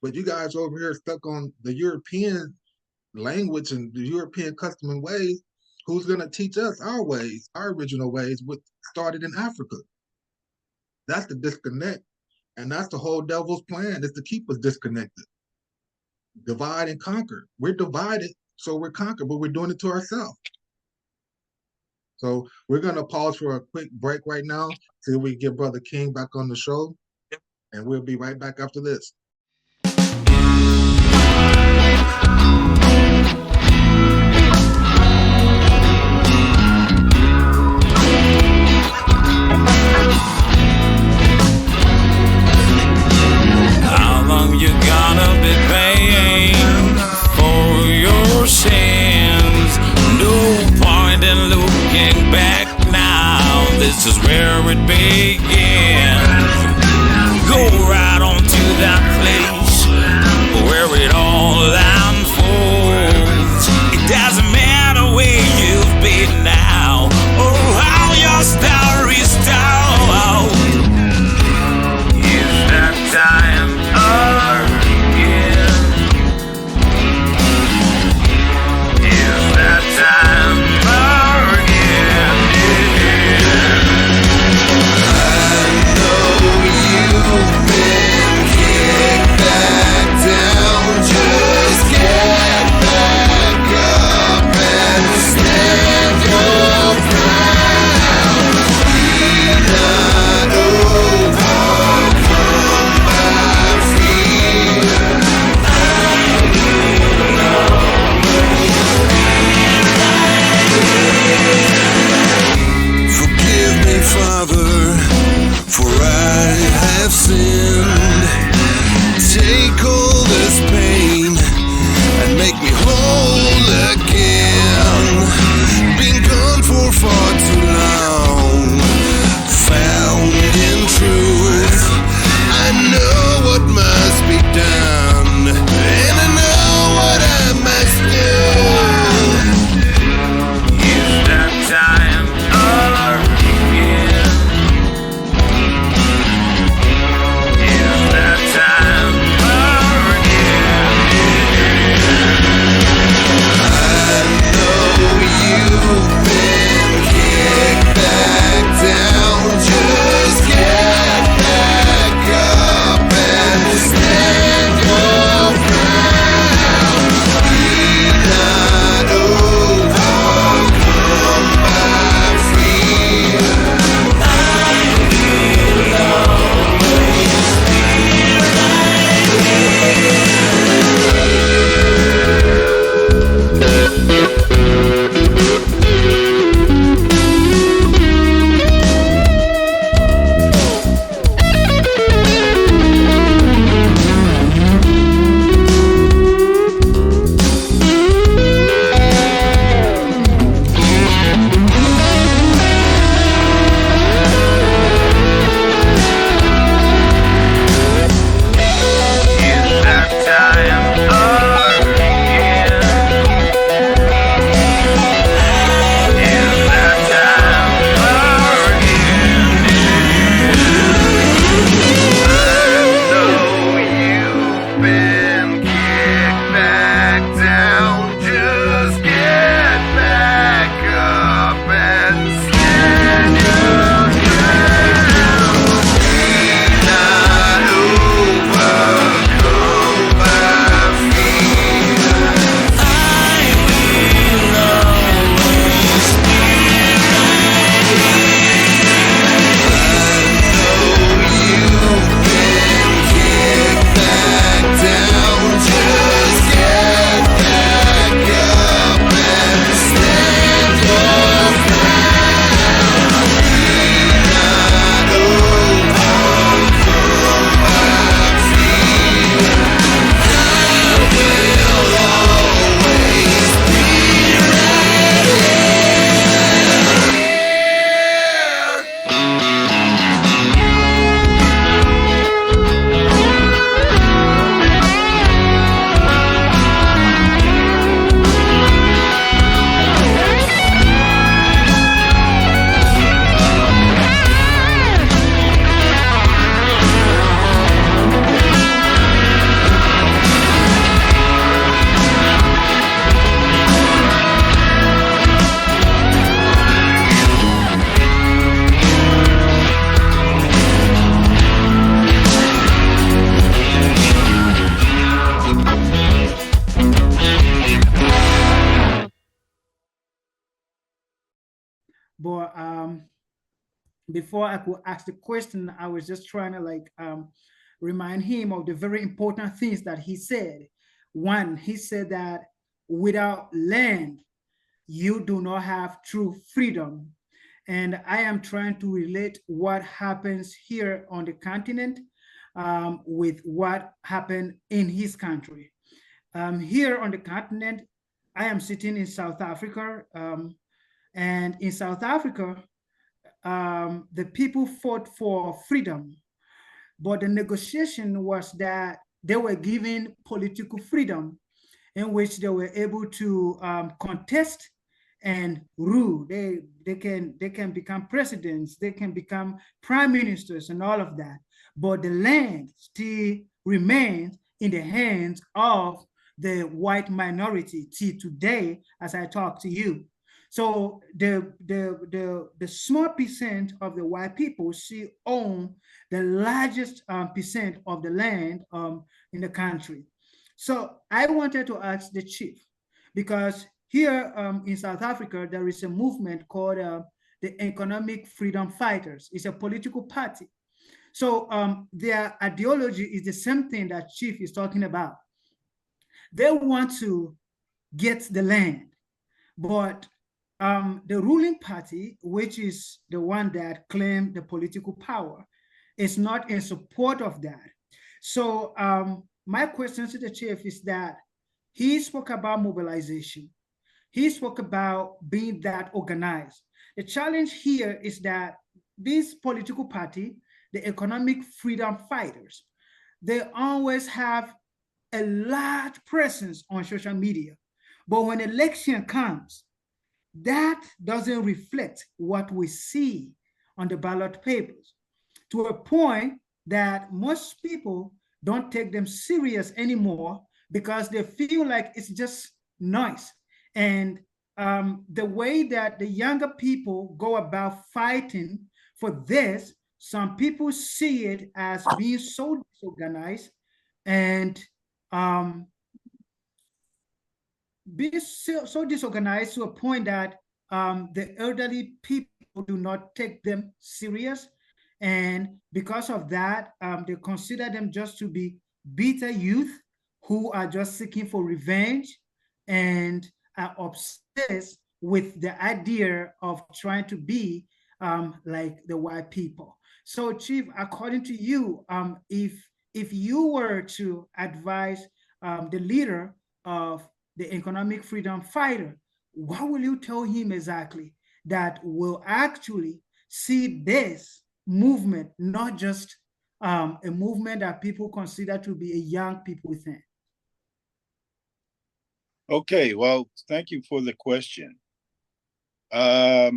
But you guys over here stuck on the European language and the European custom and ways. Who's going to teach us our ways, our original ways, what started in Africa? That's the disconnect. And that's the whole devil's plan, is to keep us disconnected. Divide and conquer. We're divided, so we're conquered, but we're doing it to ourselves. So we're going to pause for a quick break right now till we get Brother King back on the show. And we'll be right back after this. You gonna be paying for your sins. No point in looking back now. This is where it begins. Go right on to that place where it all unfolds. It doesn't matter where you've been now or how your story started. It's that time. But before I could ask the question, I was just trying to remind him of the very important things that he said. One, he said that without land, you do not have true freedom. And I am trying to relate what happens here on the continent with what happened in his country. Here on the continent, I am sitting in South Africa, and in South Africa, the people fought for freedom, but the negotiation was that they were given political freedom in which they were able to contest and rule. They can become presidents, they can become prime ministers and all of that. But the land still remains in the hands of the white minority till today, as I talk to you. So the small percent of the white people still own the largest percent of the land in the country. So I wanted to ask the chief, because here in South Africa, there is a movement called the Economic Freedom Fighters. It's a political party. So their ideology is the same thing that chief is talking about. They want to get the land, but the ruling party, which is the one that claimed the political power, is not in support of that. So my question to the chief is that he spoke about mobilization. He spoke about being that organized. The challenge here is that this political party, the Economic Freedom Fighters, they always have a large presence on social media. But when election comes, that doesn't reflect what we see on the ballot papers, to a point that most people don't take them serious anymore because they feel like it's just noise. And the way that the younger people go about fighting for this, some people see it as being so disorganized and being so disorganized to a point that the elderly people do not take them serious. And because of that, they consider them just to be bitter youth who are just seeking for revenge and are obsessed with the idea of trying to be like the white people. So, Chief, according to you, if you were to advise the leader of the economic freedom fighter, what will you tell him exactly that will actually see this movement, not just a movement that people consider to be a young people thing? Okay, well, thank you for the question. The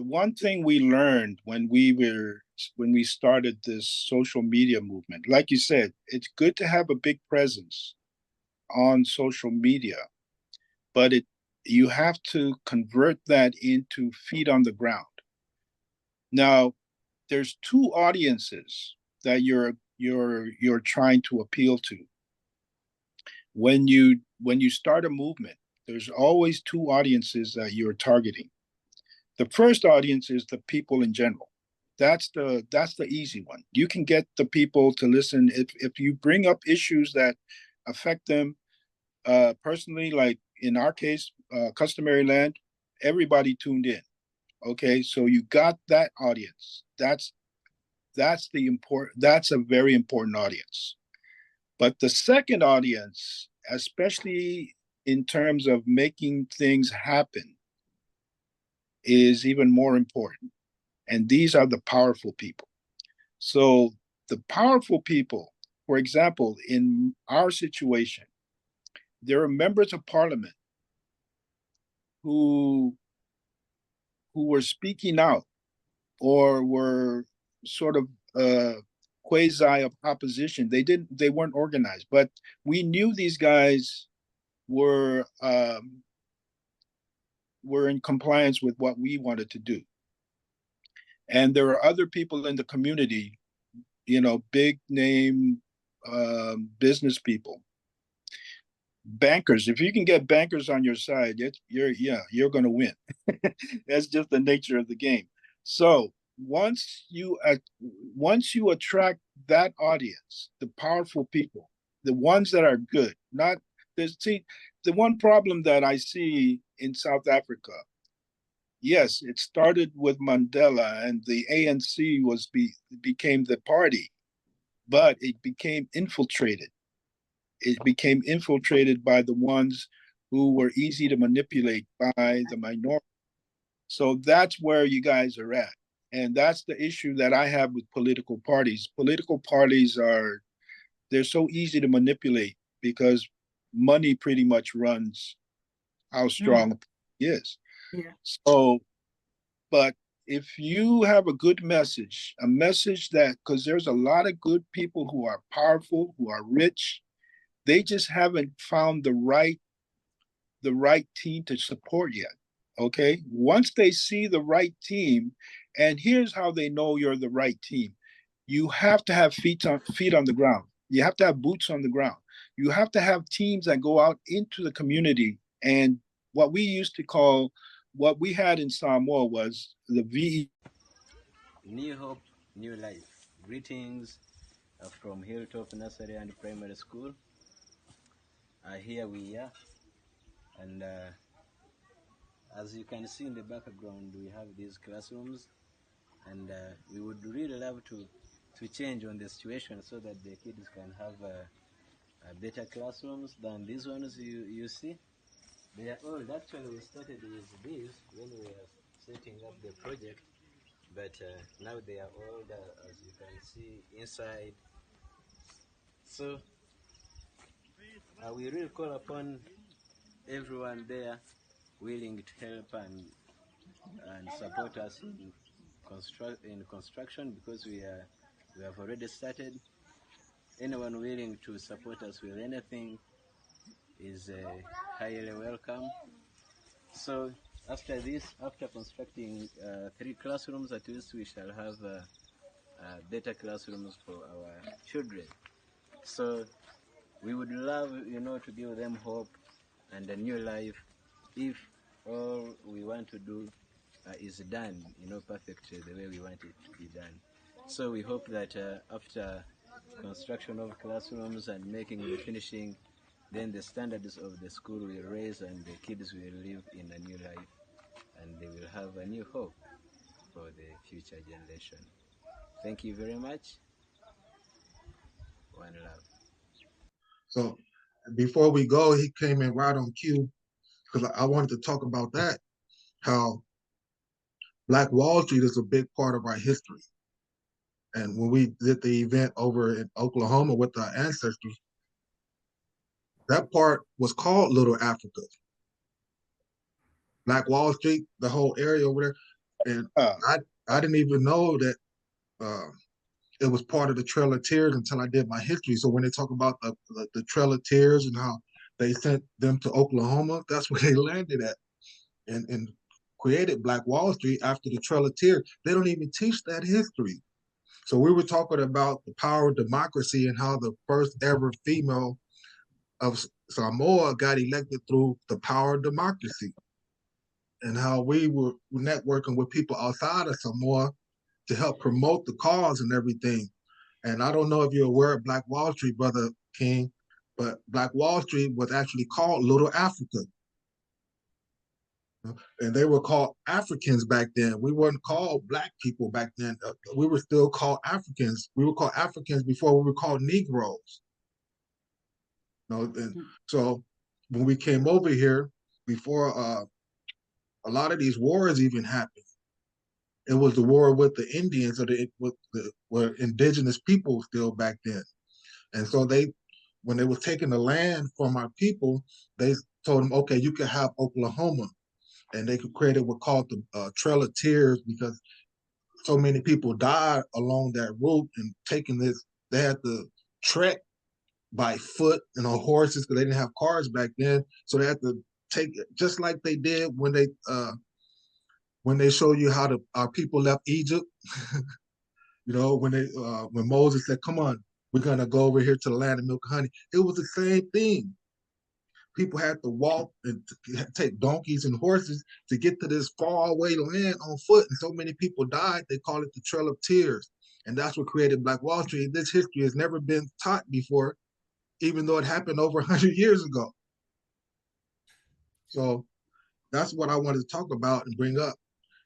one thing we learned when we started this social media movement, like you said, it's good to have a big presence on social media, but you have to convert that into feet on the ground. Now, there's two audiences that you're trying to appeal to. When you start a movement, there's always two audiences that you're targeting. The first audience is the people in general. That's the easy one. You can get the people to listen if you bring up issues that affect them personally, like in our case, customary land, everybody tuned in. Okay, so you got that audience. That's a very important audience. But the second audience, especially in terms of making things happen, is even more important. And these are the powerful people. So the powerful people, for example, in our situation, there are members of parliament who were speaking out or were sort of quasi of opposition. They weren't organized, but we knew these guys were in compliance with what we wanted to do. And there are other people in the community, big name business people bankers. If you can get bankers on your side, you're going to win. That's just the nature of the game. So once you attract that audience, the powerful people, the ones that are good, not see the one problem that I see in South Africa. Yes, it started with Mandela, and the ANC became the party, but it became infiltrated. It became infiltrated by the ones who were easy to manipulate by the minority. So that's where you guys are at. And that's the issue that I have with political parties. Political parties they're so easy to manipulate because money pretty much runs how strong it is. Yeah. So, but if you have a good message, a message that, because there's a lot of good people who are powerful, who are rich, they just haven't found the right team to support yet. Okay. Once they see the right team, and here's how they know you're the right team. You have to have feet on the ground. You have to have boots on the ground. You have to have teams that go out into the community. And what we had in Samoa was the VE. New hope, new life. Greetings from Hilltop Nursery and Primary School. Here we are, and as you can see in the background, we have these classrooms, and we would really love to change on the situation so that the kids can have better classrooms than these ones you see. They are old. Actually, we started with these when we were setting up the project, but now they are old, as you can see inside. So we really call upon everyone there willing to help and support us in construction, because we have already started. Anyone willing to support us with anything is highly welcome. So after constructing 3 classrooms, at least we shall have better classrooms for our children. So we would love, to give them hope and a new life if all we want to do is done, perfectly the way we want it to be done. So we hope that after construction of classrooms and making the finishing, then the standards of the school will raise and the kids will live in a new life and they will have a new hope for the future generation. Thank you very much. One love. So before we go, he came in right on cue because I wanted to talk about that, how Black Wall Street is a big part of our history. And when we did the event over in Oklahoma with our ancestors, that part was called Little Africa. Black Wall Street, the whole area over there. And I didn't even know that it was part of the Trail of Tears until I did my history. So when they talk about the Trail of Tears and how they sent them to Oklahoma, that's where they landed at and created Black Wall Street after the Trail of Tears. They don't even teach that history. So we were talking about the power of democracy and how the first ever female of Samoa got elected through the power of democracy, and how we were networking with people outside of Samoa to help promote the cause and everything. And I don't know if you're aware of Black Wall Street, Brother King, but Black Wall Street was actually called Little Africa. And they were called Africans back then. We weren't called Black people back then. We were still called Africans. We were called Africans before we were called Negroes. And so when we came over here, before a lot of these wars even happened, it was the war with the Indians, or were indigenous people still back then. And so when they were taking the land from our people, they told them, okay, you can have Oklahoma. And they could create what's called the Trail of Tears, because so many people died along that route and taking this. They had to trek by foot and on horses because they didn't have cars back then. So they had to take it just like they did when they show you how our people left Egypt. When Moses said, "Come on, we're gonna go over here to the land of milk and honey." It was the same thing. People had to walk and take donkeys and horses to get to this faraway land on foot. And so many people died, they call it the Trail of Tears. And that's what created Black Wall Street. This history has never been taught before, even though it happened over 100 years ago. So that's what I wanted to talk about and bring up,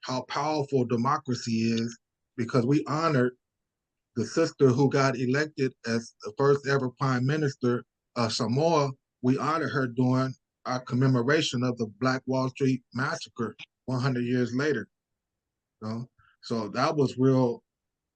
how powerful democracy is, because we honored the sister who got elected as the first ever prime minister of Samoa. We honored her during our commemoration of the Black Wall Street massacre 100 years later. You know? So that was real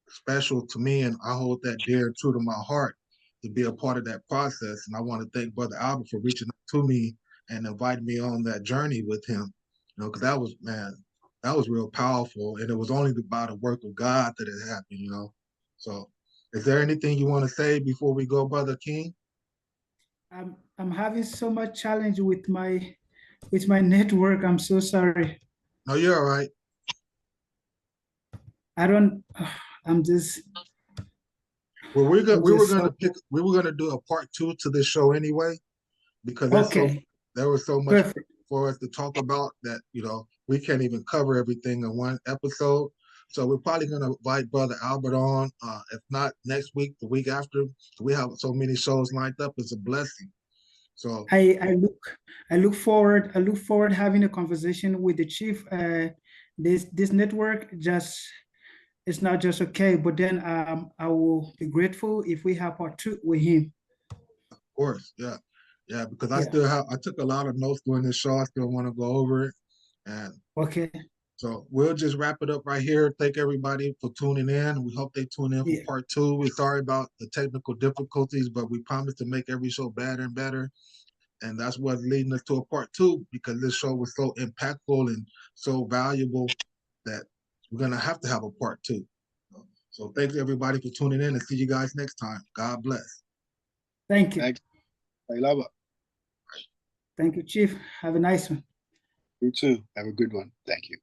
special to me, and I hold that dear and true to my heart to be a part of that process. And I want to thank Brother Albert for reaching out to me and inviting me on that journey with him. You know, because that was, man, that was real powerful, and it was only by the work of God that it happened. You know, so is there anything you want to say before we go, Brother King? I'm having so much challenge with my network. I'm so sorry. No, you're all right. I'm just. Well, we were gonna do a part 2 to this show anyway, because there was so much for us to talk about that, you know, we can't even cover everything in one episode. So we're probably gonna invite Brother Albert on, if not next week, the week after. We have so many shows lined up. It's a blessing. So I look forward having a conversation with the chief. This network just, it's not just okay, but then I will be grateful if we have part 2 with him. Of course, yeah, because I took a lot of notes during this show. I still want to go over it, and okay. So we'll just wrap it up right here. Thank everybody for tuning in. We hope they tune in for part 2. We're sorry about the technical difficulties, but we promise to make every show better and better. And that's what's leading us to a part 2, because this show was so impactful and so valuable that we're going to have a part 2. So thanks everybody for tuning in, and see you guys next time. God bless. Thank you. Thanks. I love it. Thank you, Chief. Have a nice one. You too. Have a good one. Thank you.